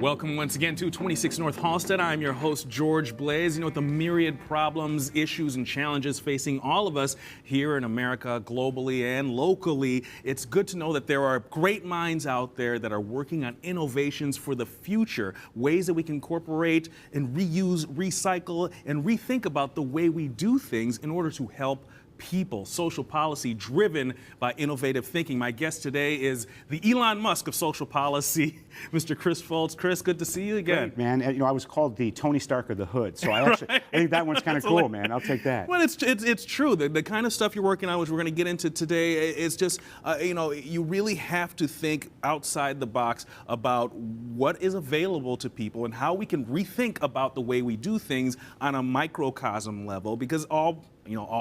Welcome once again to 26 North Halsted. I'm your host, George Blaise. You know, with the myriad problems, issues, and challenges facing all of us here in America, globally and locally, it's good to know that there are great minds out there that are working on innovations for the future, ways that we can incorporate and reuse, recycle, and rethink about the way we do things in order to help people, social policy driven by innovative thinking. My guest today is the Elon Musk of social policy, Mr. Chris Foltz. Chris, good to see you again. Great, man. You know, I was called the Tony Stark of the hood, so I think that one's kind of cool, man. I'll take that. Well, it's true. The kind of stuff you're working on, which we're going to get into today, is just, you know, you really have to think outside the box about what is available to people and how we can rethink about the way we do things on a microcosm level, because all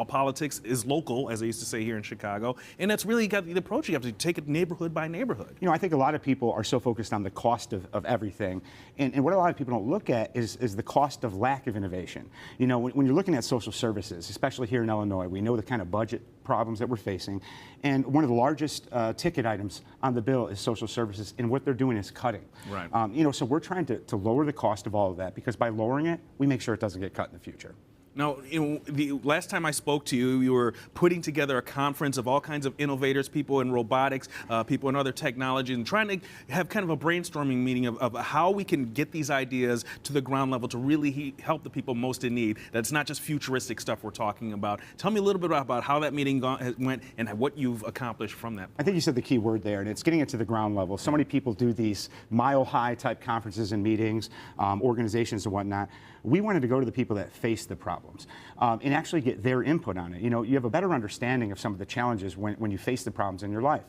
politics is local, as I used to say here in Chicago, and that's really got the approach. You have to take it neighborhood by neighborhood. You know, I think a lot of people are so focused on the cost of everything, and what a lot of people don't look at is the cost of lack of innovation. You know, when you're looking at social services, especially here in Illinois, we know the kind of budget problems that we're facing, and one of the largest ticket items on the bill is social services, and what they're doing is cutting. Right. You know, so we're trying to lower the cost of all of that, because by lowering it, we make sure it doesn't get cut in the future. Now, the last time I spoke to you, you were putting together a conference of all kinds of innovators, people in robotics, people in other technologies, and trying to have kind of a brainstorming meeting of how we can get these ideas to the ground level to really help the people most in need. That's not just futuristic stuff we're talking about. Tell me a little bit about how that meeting went and what you've accomplished from that point. I think you said the key word there, and it's getting it to the ground level. So many people do these mile-high type conferences and meetings, organizations and whatnot. We wanted to go to the people that face the problems and actually get their input on it. You know, you have a better understanding of some of the challenges when you face the problems in your life.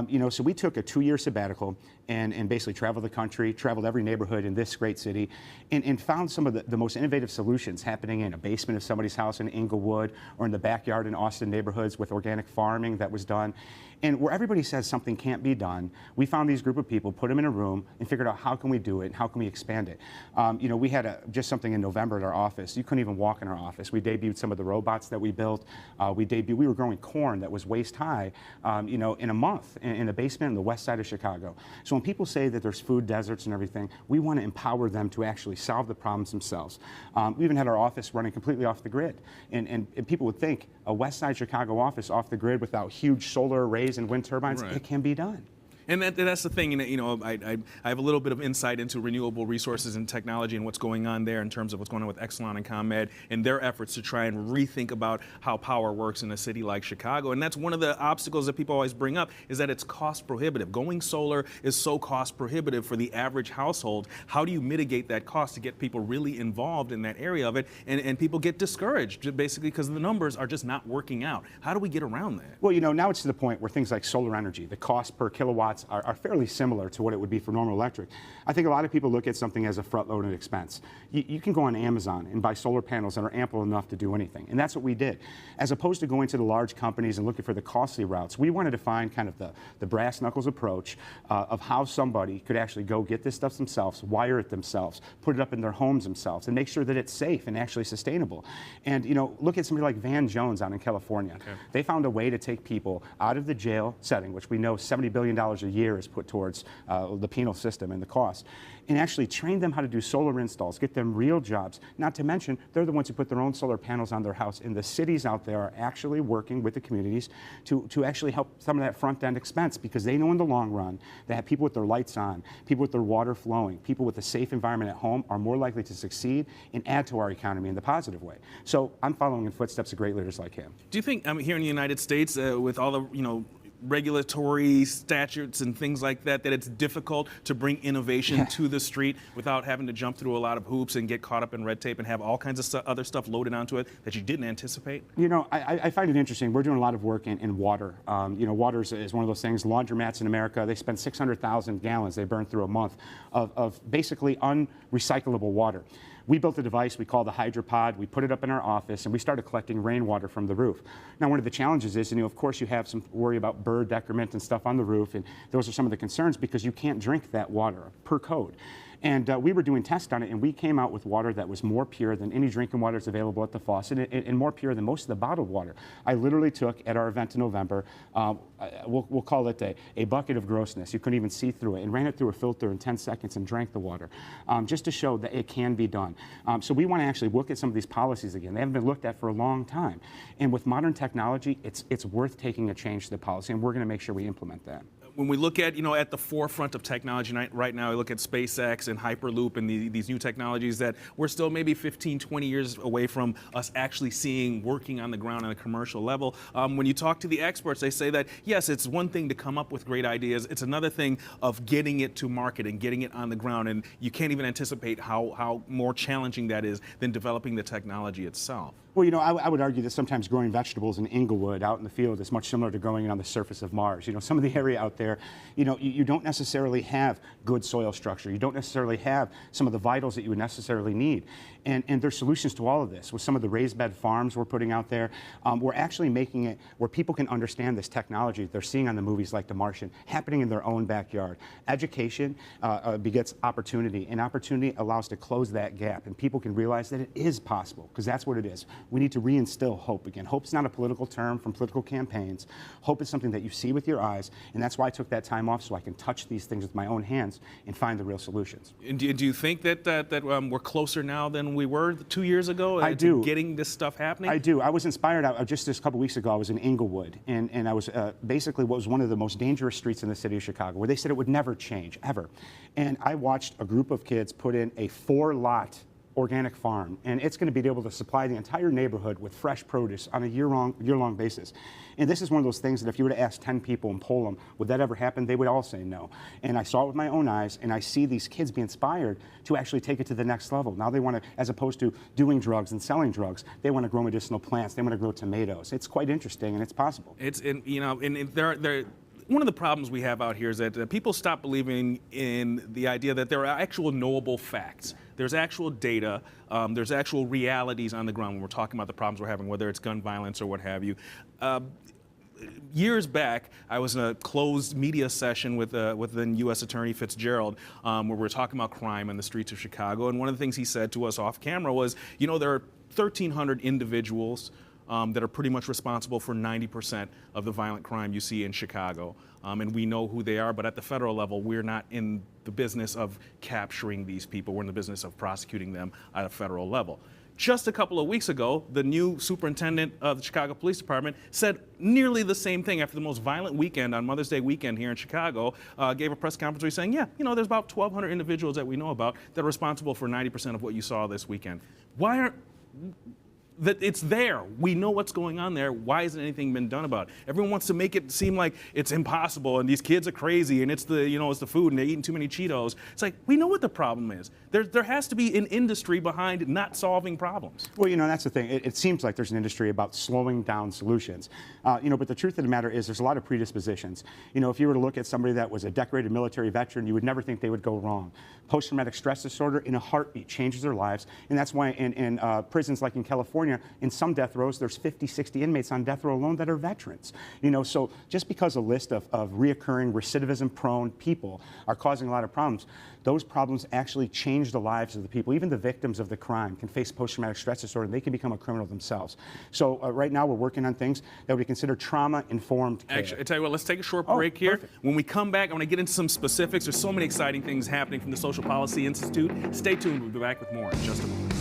You know, so we took a 2-year sabbatical and basically traveled the country, traveled every neighborhood in this great city, and found some of the most innovative solutions happening in a basement of somebody's house in Inglewood or in the backyard in Austin neighborhoods with organic farming that was done. And where everybody says something can't be done, we found these group of people, put them in a room, and figured out how can we do it and how can we expand it. You know, we had just something in November at our office. You couldn't even walk in our office. We debuted some of the robots that we built. We were growing corn that was waist high, you know, in a month in a basement in the west side of Chicago. So when people say that there's food deserts and everything, we want to empower them to actually solve the problems themselves. We even had our office running completely off the grid. And people would think a west side Chicago office off the grid without huge solar arrays and wind turbines, right. It can be done. And that's the thing, you know, I have a little bit of insight into renewable resources and technology and what's going on there in terms of what's going on with Exelon and ComEd and their efforts to try and rethink about how power works in a city like Chicago. And that's one of the obstacles that people always bring up, is that it's cost prohibitive. Going solar is so cost prohibitive for the average household. How do you mitigate that cost to get people really involved in that area of it? And people get discouraged basically because the numbers are just not working out. How do we get around that? Well, you know, now it's to the point where things like solar energy, the cost per kilowatt are fairly similar to what it would be for normal electric. I think a lot of people look at something as a front-loaded expense. You can go on Amazon and buy solar panels that are ample enough to do anything, and that's what we did. As opposed to going to the large companies and looking for the costly routes, we wanted to find kind of the brass knuckles approach of how somebody could actually go get this stuff themselves, wire it themselves, put it up in their homes themselves, and make sure that it's safe and actually sustainable. And, you know, look at somebody like Van Jones out in California. Okay. They found a way to take people out of the jail setting, which we know $70 billion a year is put towards the penal system and the cost, and actually train them how to do solar installs, get them real jobs. Not to mention, they're the ones who put their own solar panels on their house, and the cities out there are actually working with the communities to actually help some of that front-end expense, because they know in the long run that people with their lights on, people with their water flowing, people with a safe environment at home are more likely to succeed and add to our economy in the positive way. So I'm following in footsteps of great leaders like him. Do you think, here in the United States, with all the, you know, regulatory statutes and things like that, that it's difficult to bring innovation to the street without having to jump through a lot of hoops and get caught up in red tape and have all kinds of other stuff loaded onto it that you didn't anticipate? You know, I find it interesting. We're doing a lot of work in water. You know, water is one of those things. Laundromats in America, they spend 600,000 gallons they burn through a month of basically unrecyclable water. We built a device we call the Hydropod. We put it up in our office, and we started collecting rainwater from the roof. Now, one of the challenges is, you know, of course, you have some worry about bird decrement and stuff on the roof, and those are some of the concerns because you can't drink that water per code. And we were doing tests on it, and we came out with water that was more pure than any drinking water that's available at the faucet, and more pure than most of the bottled water. I literally took, at our event in November, we'll call it a bucket of grossness. You couldn't even see through it, and ran it through a filter in 10 seconds and drank the water, just to show that it can be done. So we want to actually look at some of these policies again. They haven't been looked at for a long time. And with modern technology, it's worth taking a change to the policy, and we're going to make sure we implement that. When we look at, at the forefront of technology right now, we look at SpaceX and Hyperloop and these new technologies that we're still maybe 15, 20 years away from us actually seeing working on the ground on a commercial level. When you talk to the experts, they say that, yes, it's one thing to come up with great ideas. It's another thing of getting it to market and getting it on the ground. And you can't even anticipate how more challenging that is than developing the technology itself. Well, I would argue that sometimes growing vegetables in Inglewood out in the field is much similar to growing it on the surface of Mars. Some of the area out there, you don't necessarily have good soil structure. You don't necessarily have some of the vitals that you would necessarily need. And there's solutions to all of this. With some of the raised bed farms we're putting out there, we're actually making it where people can understand this technology that they're seeing on the movies like The Martian happening in their own backyard. Education begets opportunity, and opportunity allows to close that gap, and people can realize that it is possible, because that's what it is. We need to reinstill hope again. Hope's not a political term from political campaigns. Hope is something that you see with your eyes, and that's why I took that time off, so I can touch these things with my own hands and find the real solutions. And do you think that we're closer now than we were 2 years ago? I do. To getting this stuff happening? I do. I was inspired. Just this couple weeks ago, I was in Inglewood, and I was basically what was one of the most dangerous streets in the city of Chicago, where they said it would never change, ever. And I watched a group of kids put in a 4-lot organic farm, and it's going to be able to supply the entire neighborhood with fresh produce on a year-long basis. And this is one of those things that if you were to ask 10 people and poll them, would that ever happen? They would all say no. And I saw it with my own eyes, and I see these kids be inspired to actually take it to the next level. Now they want to, as opposed to doing drugs and selling drugs, they want to grow medicinal plants. They want to grow tomatoes. It's quite interesting, and it's possible. One of the problems we have out here is that people stop believing in the idea that there are actual knowable facts. There's actual data, there's actual realities on the ground when we're talking about the problems we're having, whether it's gun violence or what have you. Years back, I was in a closed media session with then U.S. Attorney Fitzgerald, where we were talking about crime in the streets of Chicago, and one of the things he said to us off camera was, there are 1,300 individuals that are pretty much responsible for 90% of the violent crime you see in Chicago. And we know who they are, but at the federal level, we're not in the business of capturing these people. We're in the business of prosecuting them at a federal level. Just a couple of weeks ago, the new superintendent of the Chicago Police Department said nearly the same thing after the most violent weekend on Mother's Day weekend here in Chicago, gave a press conference where he's saying, there's about 1,200 individuals that we know about that are responsible for 90% of what you saw this weekend. Why aren't... That it's there. We know what's going on there. Why hasn't anything been done about it? Everyone wants to make it seem like it's impossible and these kids are crazy and it's the food and they're eating too many Cheetos. It's like, we know what the problem is. There has to be an industry behind not solving problems. Well, that's the thing. It seems like there's an industry about slowing down solutions. But the truth of the matter is there's a lot of predispositions. If you were to look at somebody that was a decorated military veteran, you would never think they would go wrong. Post-traumatic stress disorder in a heartbeat changes their lives, and that's why in prisons like in California, in some death rows, there's 50, 60 inmates on death row alone that are veterans. So just because a list of reoccurring recidivism-prone people are causing a lot of problems, those problems actually change the lives of the people. Even the victims of the crime can face post-traumatic stress disorder, and they can become a criminal themselves. So right now we're working on things that we consider trauma-informed care. Actually, I tell you what, let's take a short break here. Perfect. When we come back, I'm going to get into some specifics. There's so many exciting things happening from the Social Policy Institute. Stay tuned. We'll be back with more in just a moment.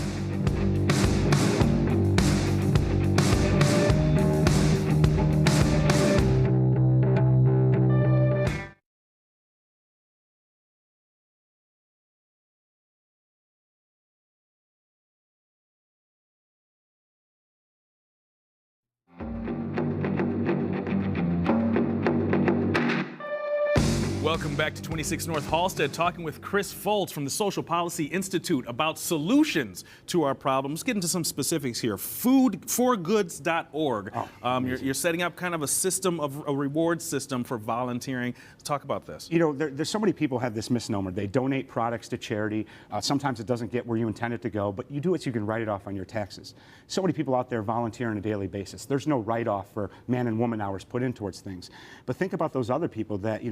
Welcome back to 26 North Halsted, talking with Chris Foltz from the Social Policy Institute about solutions to our problems. Get into some specifics here. Foodforgoods.org. You're setting up kind of a system, a reward system for volunteering. Let's talk about this. There's so many people have this misnomer. They donate products to charity. Sometimes it doesn't get where you intend it to go, but you do it so you can write it off on your taxes. So many people out there volunteer on a daily basis. There's no write-off for man and woman hours put in towards things. But think about those other people that,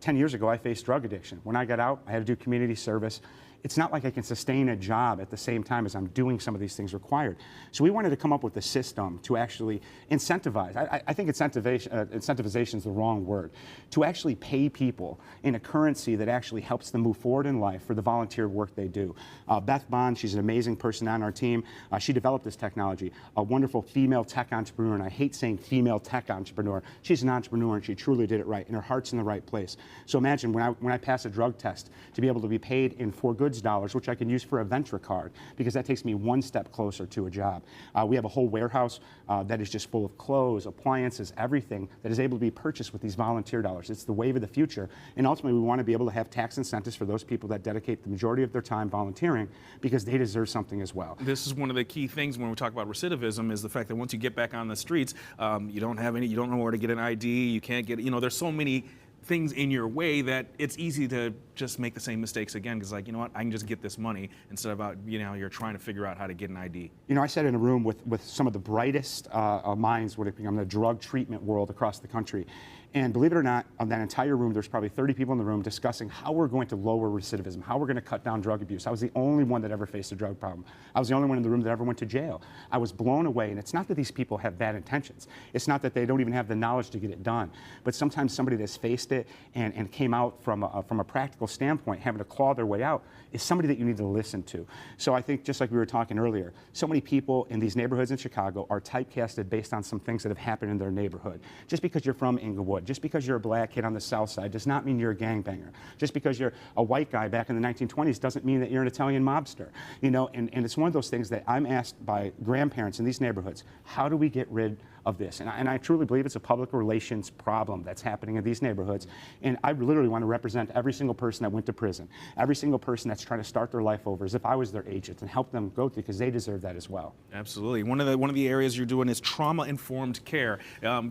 10 years ago, I faced drug addiction. When I got out, I had to do community service, it's not like I can sustain a job at the same time as I'm doing some of these things required. So we wanted to come up with a system to actually incentivize. I think incentivization is the wrong word. To actually pay people in a currency that actually helps them move forward in life for the volunteer work they do. Beth Bond, she's an amazing person on our team. She developed this technology, a wonderful female tech entrepreneur, and I hate saying female tech entrepreneur. She's an entrepreneur and she truly did it right, and her heart's in the right place. So imagine when I pass a drug test, to be able to be paid in for goods dollars, which I can use for a Ventra card, because that takes me one step closer to a job. We have a whole warehouse that is just full of clothes, appliances, everything that is able to be purchased with these volunteer dollars. It's the wave of the future, and ultimately we want to be able to have tax incentives for those people that dedicate the majority of their time volunteering, because they deserve something as well. This is one of the key things when we talk about recidivism, is the fact that once you get back on the streets, you don't know where to get an ID, you can't get, there's so many things in your way that it's easy to just make the same mistakes again, because like, you know what, I can just get this money instead of you're trying to figure out how to get an ID. I sat in a room with some of the brightest minds when it became the drug treatment world across the country. And believe it or not, on that entire room, there's probably 30 people in the room discussing how we're going to lower recidivism, how we're going to cut down drug abuse. I was the only one that ever faced a drug problem. I was the only one in the room that ever went to jail. I was blown away, and it's not that these people have bad intentions. It's not that they don't even have the knowledge to get it done. But sometimes somebody that's faced it and came out from a practical standpoint, having to claw their way out, is somebody that you need to listen to. So I think, just like we were talking earlier, so many people in these neighborhoods in Chicago are typecasted based on some things that have happened in their neighborhood. Just because you're from Inglewood, just because you're a black kid on the south side does not mean you're a gangbanger. Just because you're a white guy back in the 1920s doesn't mean that you're an Italian mobster. And it's one of those things that I'm asked by grandparents in these neighborhoods, how do we get rid of this? And I truly believe it's a public relations problem that's happening in these neighborhoods. And I literally want to represent every single person that went to prison, every single person that's trying to start their life over, as if I was their agent, and help them go through, because they deserve that as well. Absolutely. One of the areas you're doing is trauma-informed care.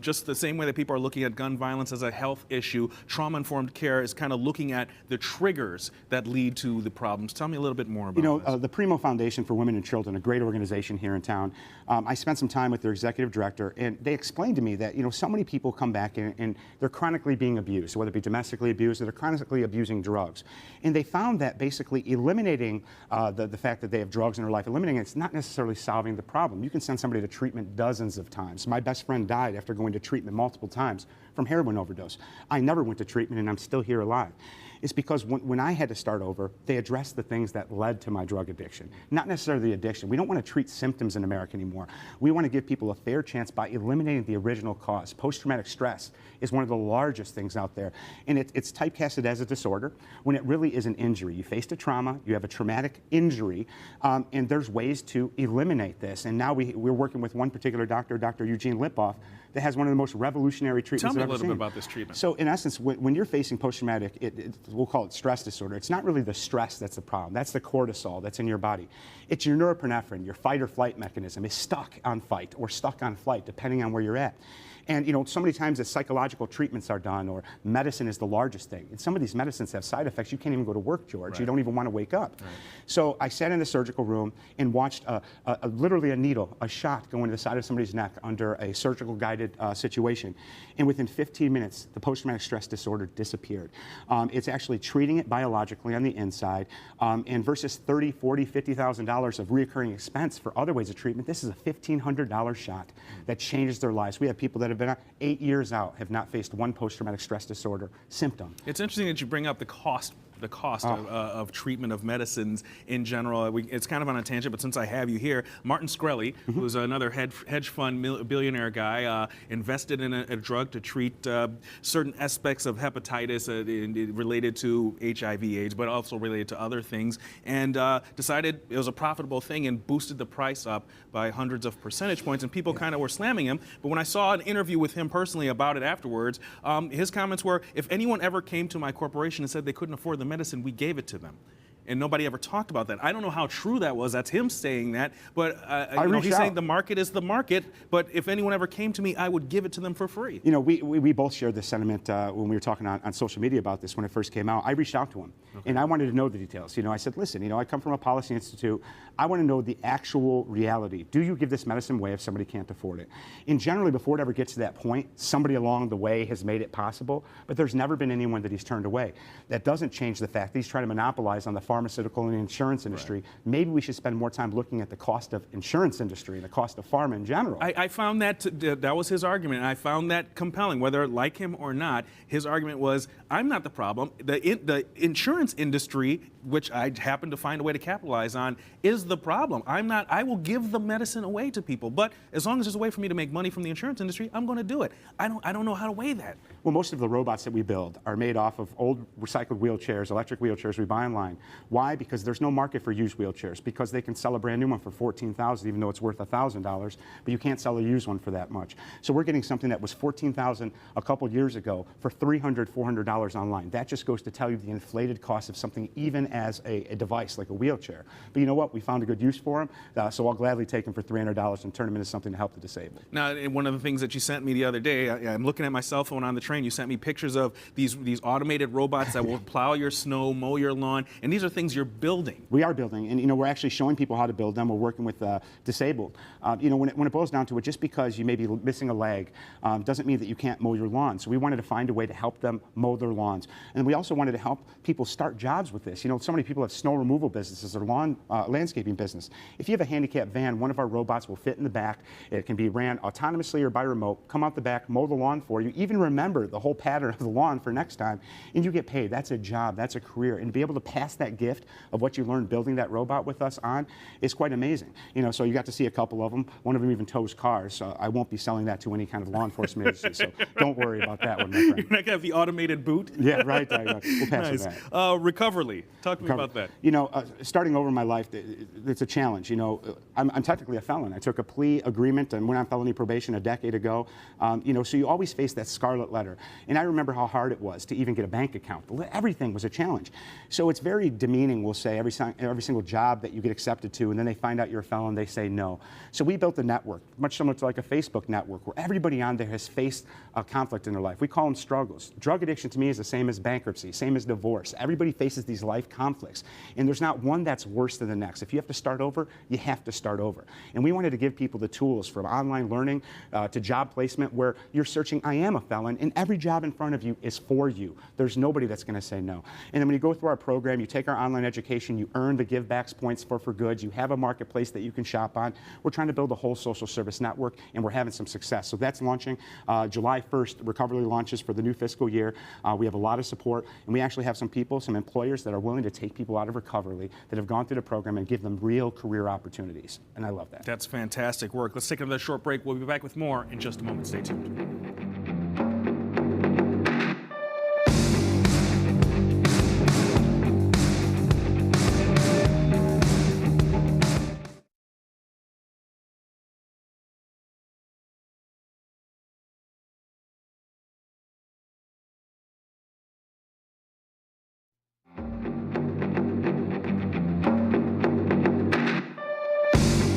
Just the same way that people are looking at gun violence as a health issue, trauma-informed care is kind of looking at the triggers that lead to the problems. Tell me a little bit more about this. The Primo Foundation for Women and Children, a great organization here in town. I spent some time with their executive director, and they explained to me that so many people come back and they're chronically being abused, whether it be domestically abused or they're chronically abusing drugs. And they found that basically eliminating the fact that they have drugs in their life, eliminating it's not necessarily solving the problem. You can send somebody to treatment dozens of times. My best friend died after going to treatment multiple times from heroin overdose. I never went to treatment, and I'm still here alive. It's because when I had to start over, they addressed the things that led to my drug addiction, not necessarily the addiction. We don't want to treat symptoms in America anymore. We want to give people a fair chance by eliminating the original cause. Post-traumatic stress is one of the largest things out there, and it's typecasted as a disorder when it really is an injury. You faced a trauma, you have a traumatic injury, and there's ways to eliminate this. And now we're working with one particular doctor, Dr. Eugene Lipoff, that has one of the most revolutionary treatments I've ever seen. Tell me a little bit about this treatment. So in essence, when you're facing post-traumatic, we'll call it stress disorder, it's not really the stress that's the problem. That's the cortisol that's in your body. It's your norepinephrine, your fight or flight mechanism is stuck on fight or stuck on flight, depending on where you're at. And so many times that psychological treatments are done, or medicine is the largest thing. And some of these medicines have side effects. You can't even go to work, George. Right. You don't even want to wake up. Right. So I sat in the surgical room and watched literally a needle, a shot go into the side of somebody's neck under a surgical guided situation. And within 15 minutes, the post-traumatic stress disorder disappeared. It's actually treating it biologically on the inside. And versus $30,000, $40,000, $50,000 of reoccurring expense for other ways of treatment, this is a $1,500 shot that changes their lives. We have people that have been 8 years out, have not faced one post-traumatic stress disorder symptom. It's interesting that you bring up the cost of treatment of medicines in general. It's kind of on a tangent, but since I have you here, Martin Shkreli, who's another hedge fund billionaire guy, invested in a drug to treat certain aspects of hepatitis related to HIV/AIDS, but also related to other things, and decided it was a profitable thing and boosted the price up by hundreds of percentage points, and people kind of were slamming him. But when I saw an interview with him personally about it afterwards, his comments were, if anyone ever came to my corporation and said they couldn't afford the medicine, we gave it to them. And nobody ever talked about that. I don't know how true that was. That's him saying that. But he's saying the market is the market. But if anyone ever came to me, I would give it to them for free. We both shared this sentiment when we were talking on social media about this when it first came out. I reached out to him, and I wanted to know the details. I said, listen, I come from a policy institute. I want to know the actual reality. Do you give this medicine away if somebody can't afford it? And generally, before it ever gets to that point, somebody along the way has made it possible. But there's never been anyone that he's turned away. That doesn't change the fact that he's trying to monopolize on the pharmaceutical and the insurance industry. Maybe we should spend more time looking at the cost of insurance industry and the cost of pharma in general. I found that was his argument, and I found that compelling, whether like him or not. His argument was, I'm not the problem. The insurance industry, which I happen to find a way to capitalize on, is the problem. I will give the medicine away to people, but as long as there's a way for me to make money from the insurance industry, I'm going to do it. I don't know how to weigh that. Well, most of the robots that we build are made off of old recycled wheelchairs, electric wheelchairs we buy online. Why? Because there's no market for used wheelchairs, because they can sell a brand new one for $14,000, even though it's worth $1,000, but you can't sell a used one for that much. So we're getting something that was $14,000 a couple years ago for $300, $400 online. That just goes to tell you the inflated cost of something, even as a device like a wheelchair. But you know what? We found a good use for them, so I'll gladly take them for $300 and turn them into something to help the disabled. Now, one of the things that you sent me the other day, I'm looking at my cell phone on the train. You sent me pictures of these automated robots that will plow your snow, mow your lawn, and these are things you're building. We are building, and we're actually showing people how to build them. We're working with disabled. When it boils down to it, just because you may be missing a leg doesn't mean that you can't mow your lawn. So we wanted to find a way to help them mow their lawns, and we also wanted to help people start jobs with this. So many people have snow removal businesses or lawn landscaping business. If you have a handicapped van, one of our robots will fit in the back. It can be ran autonomously or by remote. Come out the back, mow the lawn for you. Even remember the whole pattern of the lawn for next time, and you get paid. That's a job. That's a career, and to be able to pass that gift of what you learned building that robot with us on is quite amazing. So you got to see a couple of them. One of them even tows cars. So I won't be selling that to any kind of law enforcement agency. So don't worry about that one, my friend. You're not gonna have the automated boot. Yeah, right. We'll pass Nice. it back. Recoverly. Talk to me about that. Starting over in my life, it's a challenge. I'm technically a felon. I took a plea agreement and went on felony probation a decade ago. So you always face that scarlet letter. And I remember how hard it was to even get a bank account. Everything was a challenge. So it's very demeaning, we'll say, every single job that you get accepted to, and then they find out you're a felon, they say no. So we built a network, much similar to like a Facebook network, where everybody on there has faced a conflict in their life. We call them struggles. Drug addiction to me is the same as bankruptcy, same as divorce. Everybody faces these life conflicts, and there's not one that's worse than the next. If you have to start over, you have to start over. And we wanted to give people the tools from online learning to job placement, where you're searching, I am a felon, and every job in front of you is for you. There's nobody that's going to say no. And then when you go through our program, you take our online education, you earn the givebacks points for goods, you have a marketplace that you can shop on. We're trying to build a whole social service network, and we're having some success. So that's launching July 1st. Recovery launches for the new fiscal year. We have a lot of support, and we actually have some people, some employers that are willing to take people out of recovery that have gone through the program and give them real career opportunities. And I love that. That's fantastic work. Let's take another short break. We'll be back with more in just a moment. Stay tuned.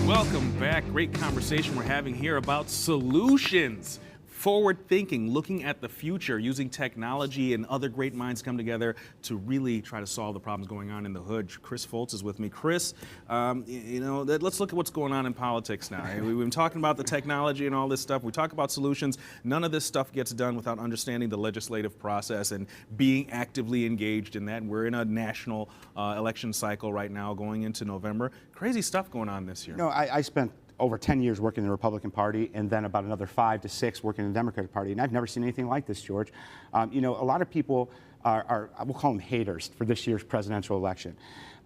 Welcome back. Great conversation we're having here about solutions. Forward thinking, looking at the future, using technology, and other great minds come together to really try to solve the problems going on in the hood. Chris Foltz is with me. Chris, let's look at what's going on in politics now. We've been talking about the technology and all this stuff. We talk about solutions. None of this stuff gets done without understanding the legislative process and being actively engaged in that. We're in a national election cycle right now going into November. Crazy stuff going on this year. I spent over 10 years working in the Republican Party, and then about another 5 to 6 working in the Democratic Party. And I've never seen anything like this, George. A lot of people we'll call them haters for this year's presidential election.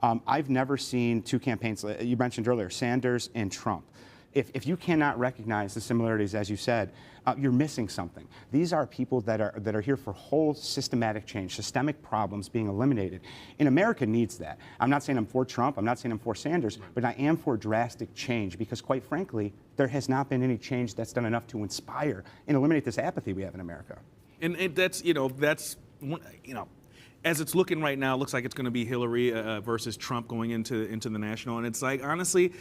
I've never seen two campaigns, you mentioned earlier, Sanders and Trump. If you cannot recognize the similarities, as you said, you're missing something. These are people that are here for whole systematic change, systemic problems being eliminated. And America needs that. I'm not saying I'm for Trump, I'm not saying I'm for Sanders, but I am for drastic change because, quite frankly, there has not been any change that's done enough to inspire and eliminate this apathy we have in America. And that's as it's looking right now, it looks like it's going to be Hillary versus Trump going into the national. And it's like, honestly,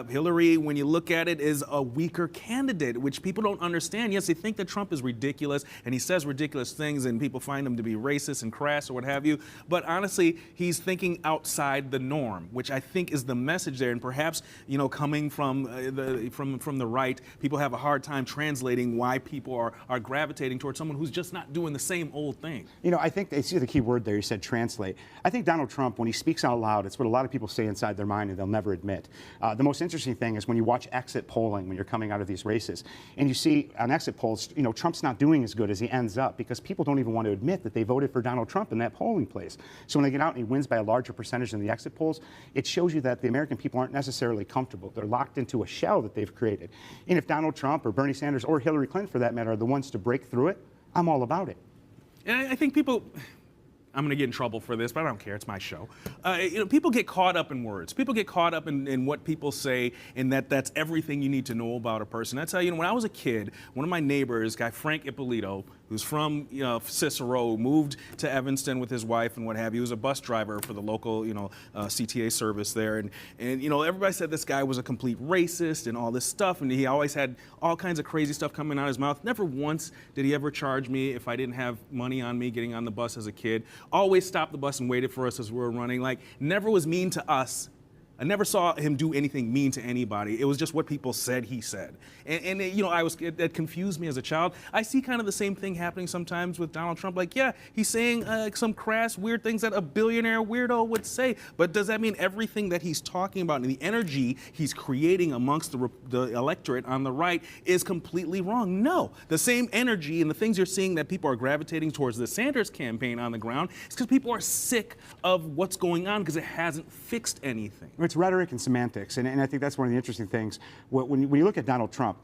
Hillary, when you look at it, is a weaker candidate, which people don't understand. Yes, they think that Trump is ridiculous, and he says ridiculous things, and people find him to be racist and crass or what have you. But honestly, he's thinking outside the norm, which I think is the message there. And perhaps, coming from the right, people have a hard time translating why people are gravitating towards someone who's just not doing the same old thing. I think they see the key word word there, you said translate. I think Donald Trump, when he speaks out loud, it's what a lot of people say inside their mind and they'll never admit. The most interesting thing is when you watch exit polling, when you're coming out of these races, and you see on exit polls, Trump's not doing as good as he ends up because people don't even want to admit that they voted for Donald Trump in that polling place. So when they get out and he wins by a larger percentage in the exit polls, it shows you that the American people aren't necessarily comfortable. They're locked into a shell that they've created. And if Donald Trump or Bernie Sanders or Hillary Clinton, for that matter, are the ones to break through it, I'm all about it. And I think people, I'm going to get in trouble for this, but I don't care. It's my show. People get caught up in words. People get caught up in what people say, and that's everything you need to know about a person. That's how, when I was a kid, one of my neighbors, guy Frank Ippolito, who's from Cicero, moved to Evanston with his wife and what have you. He was a bus driver for the local, CTA service there. And everybody said this guy was a complete racist and all this stuff. And he always had all kinds of crazy stuff coming out of his mouth. Never once did he ever charge me if I didn't have money on me getting on the bus as a kid. Always stopped the bus and waited for us as we were running. Like, never was mean to us. I never saw him do anything mean to anybody. It was just what people said he said. And that confused me as a child. I see kind of the same thing happening sometimes with Donald Trump. Like, yeah, he's saying some crass, weird things that a billionaire weirdo would say. But does that mean everything that he's talking about and the energy he's creating amongst the electorate on the right is completely wrong? No. The same energy and the things you're seeing that people are gravitating towards the Sanders campaign on the ground is because people are sick of what's going on because it hasn't fixed anything. It's rhetoric and semantics, and I think that's one of the interesting things. When you look at Donald Trump,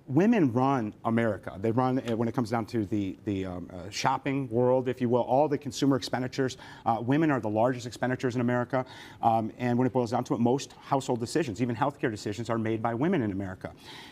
women run America. They run, when it comes down to the shopping world, if you will, all the consumer expenditures. Women are the largest expenditures in America, and when it boils down to it, most household decisions, even healthcare decisions, are made by women in America.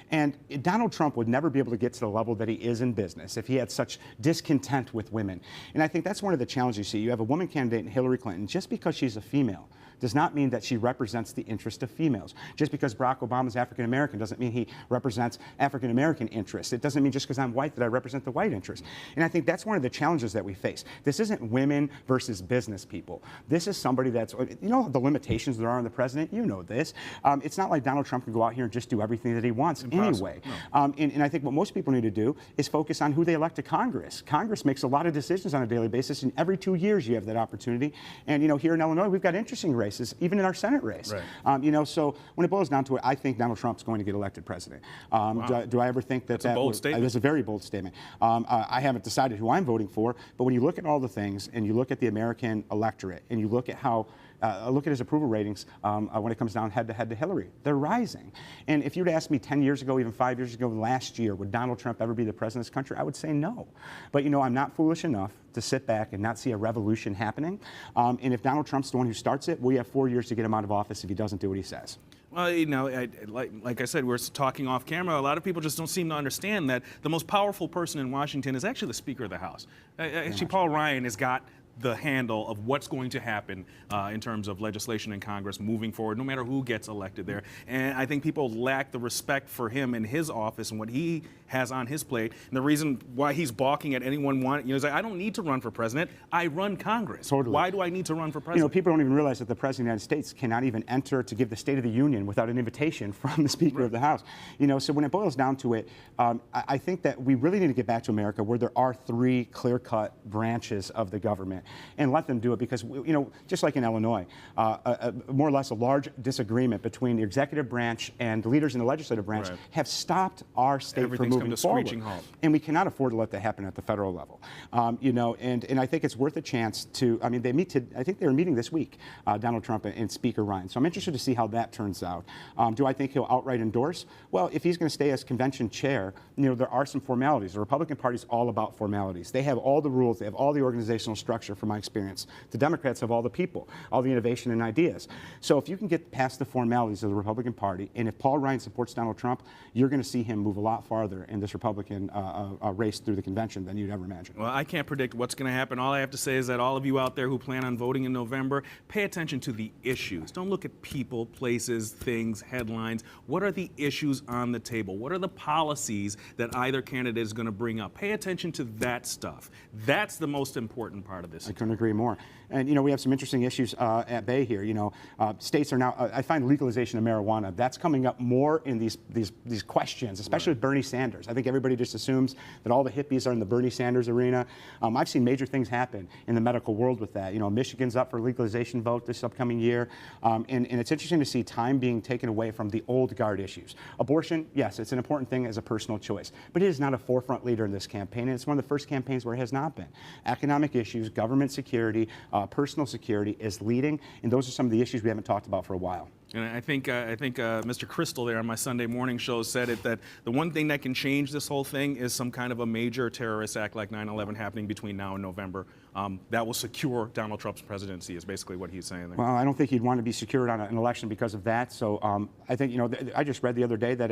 And Donald Trump would never be able to get to the level that he is in business if he had such discontent with women. And I think that's one of the challenges you see. You have a woman candidate, Hillary Clinton, just because she's a female does not mean that she represents the interest of females. Just because Barack Obama is African American doesn't mean he represents African American interests. It doesn't mean just because I'm white that I represent the white interest. And I think that's one of the challenges that we face. This isn't women versus business people. This is somebody that's, the limitations there are on the president, this. It's not like Donald Trump can go out here and just do everything that he wants anyway. No. And I think what most people need to do is focus on who they elect to Congress. Congress makes a lot of decisions on a daily basis, and every 2 years you have that opportunity. And, here in Illinois, we've got interesting races, even in our Senate race. Right. So when it boils down to it, I think Donald Trump's going to get elected president. Wow. Do I ever think that's a bold statement? That's a very bold statement. I haven't decided who I'm voting for, but when you look at all the things and you look at the American electorate and you look at how look at his approval ratings when it comes down head-to-head to Hillary. They're rising. And if you'd asked me 10 years ago, even 5 years ago, last year, would Donald Trump ever be the president of this country? I would say no. But, I'm not foolish enough to sit back and not see a revolution happening. And if Donald Trump's the one who starts it, we have 4 years to get him out of office if he doesn't do what he says. Well, like I said, we're talking off camera. A lot of people just don't seem to understand that the most powerful person in Washington is actually the Speaker of the House. Actually, Paul Ryan has got the handle of what's going to happen in terms of legislation in Congress moving forward, no matter who gets elected there. And I think people lack the respect for him in his office and what he has on his plate. And the reason why he's balking at anyone is like, I don't need to run for president. I run Congress. Totally. Why do I need to run for president? People don't even realize that the President of the United States cannot even enter to give the State of the Union without an invitation from the Speaker of the House. So when it boils down to it, I think that we really need to get back to America where there are 3 clear-cut branches of the government and let them do it because, just like in Illinois, more or less a large disagreement between the executive branch and the leaders in the legislative branch have stopped our state from moving forward. And we cannot afford to let that happen at the federal level. And I think it's worth a chance to, I think they were meeting this week, Donald Trump and Speaker Ryan. So I'm interested to see how that turns out. Do I think he'll outright endorse? Well, if he's going to stay as convention chair, there are some formalities. The Republican Party's all about formalities. They have all the rules. They have all the organizational structure, from my experience. The Democrats have all the people, all the innovation and ideas. So if you can get past the formalities of the Republican Party, and if Paul Ryan supports Donald Trump, you're going to see him move a lot farther in this Republican race through the convention than you'd ever imagine. Well, I can't predict what's going to happen. All I have to say is that all of you out there who plan on voting in November, pay attention to the issues. Don't look at people, places, things, headlines. What are the issues on the table? What are the policies that either candidate is going to bring up? Pay attention to that stuff. That's the most important part of this I couldn't agree more. And, you know, we have some interesting issues at bay here. You know, states are now, I find legalization of marijuana, that's coming up more in these questions, especially with Bernie Sanders. I think everybody just assumes that all the hippies are in the Bernie Sanders arena. I've seen major things happen in the medical world with that. You know, Michigan's up for legalization vote this upcoming year. And it's interesting to see time being taken away from the old guard issues. Abortion, yes, it's an important thing as a personal choice, but it is not a forefront leader in this campaign, and it's one of the first campaigns where it has not been. Economic issues, government security, personal security is leading, and those are some of the issues we haven't talked about for a while. And I think Mr. Crystal there on my Sunday morning show said it, that the one thing that can change this whole thing is some kind of a major terrorist act like 9/11 happening between now and November. That will secure Donald Trump's presidency is basically what he's saying there. Well, I don't think he'd want to be secured on an election because of that. So I think, you know, I just read the other day that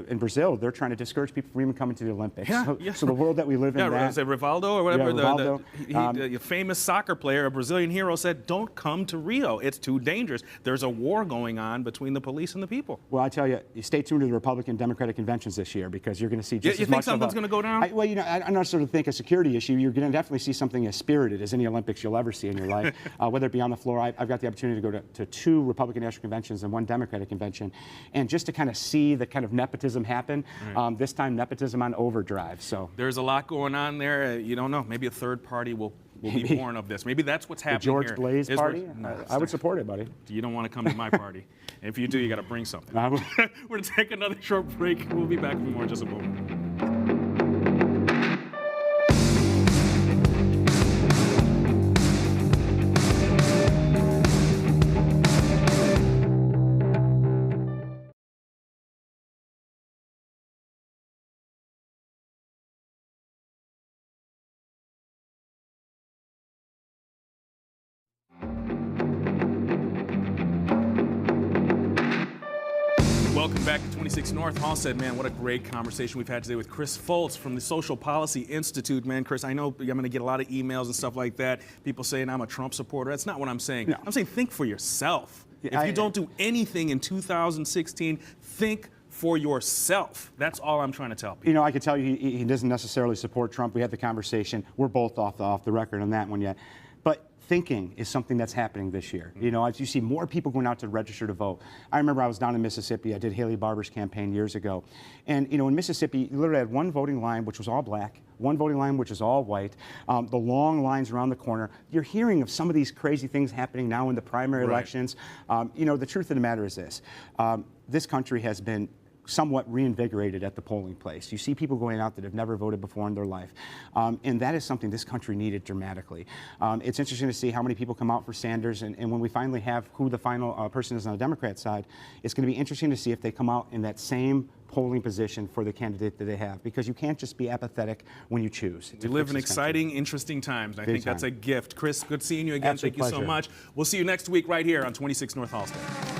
in Brazil, they're trying to discourage people from even coming to the Olympics. Yeah, so the world that we live in, is it Rivaldo or whatever? Yeah, Rivaldo. The famous soccer player, a Brazilian hero, said, "Don't come to Rio. It's too dangerous. There's a war going on between the police and the people." Well, I tell you, stay tuned to the Republican Democratic conventions this year because you're going to see just you as think much something's going to go down? Well, you know, I don't sort of think a security issue. You're going to definitely see something as spirited as any Olympics you'll ever see in your life, whether it be on the floor. I've got the opportunity to go to 2 Republican national conventions and 1 Democratic convention, and just to kind of see the kind of nepotism happen. Right. This time, nepotism on overdrive. So there's a lot going on there. You don't know. Maybe a third party will be born of this. Maybe that's what's happening. The George here. Blaise party? I would support it, buddy. You don't want to come to my party. And if you do, you got to bring something. We're going to take another short break. We'll be back with more in just a moment. Welcome back to 26 North. Halsted, man, what a great conversation we've had today with Chris Foltz from the Social Policy Institute. Man, Chris, I know I'm going to get a lot of emails and stuff like that. People saying I'm a Trump supporter. That's not what I'm saying. No. I'm saying think for yourself. Yeah, if you don't do anything in 2016, think for yourself. That's all I'm trying to tell people. You know, I could tell you he doesn't necessarily support Trump. We had the conversation. We're both off the record on that one yet. But thinking is something that's happening this year. You know, as you see more people going out to register to vote. I remember I was down in Mississippi. I did Haley Barber's campaign years ago. And, you know, in Mississippi, you literally had 1 voting line, which was all black, 1 voting line, which is all white, the long lines around the corner. You're hearing of some of these crazy things happening now in the primary elections. You know, the truth of the matter is this. This country has been somewhat reinvigorated at the polling place. You see people going out that have never voted before in their life. And that is something this country needed dramatically. It's interesting to see how many people come out for Sanders, and when we finally have who the final person is on the Democrat side, it's going to be interesting to see if they come out in that same polling position for the candidate that they have, because you can't just be apathetic when you choose. We live in exciting, interesting times. I think that's a gift. Chris, good seeing you again. Absolute Thank you so pleasure. much. We'll see you next week right here on 26 North Halsted.